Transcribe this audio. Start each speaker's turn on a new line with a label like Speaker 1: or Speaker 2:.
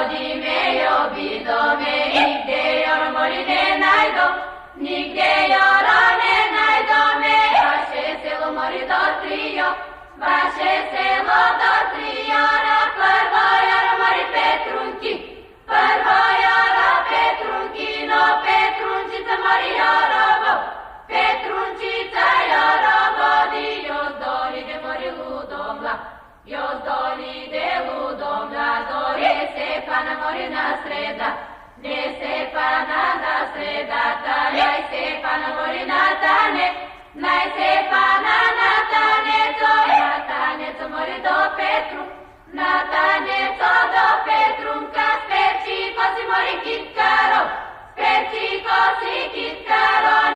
Speaker 1: rodime i obidome, nigde jor mori ne najdo, nigde jora ne najdome. Vaše selo mori do trio, vaše selo do triora, prvo jor mori Petrunki, prvo jora Petrunki, no Petrunčica mori jorovo, Petrunčica jorovo, di još dolide mori ludomla, još dolide ludomla, dore se pana mori na sreda, ne se pana na sreda, naj se pana mori na tane, naj se pana na taneco, na taneco mori do Petru, na taneco do Petrunka, sperči kosi mori kitkaro, sperči kosi kitkaro.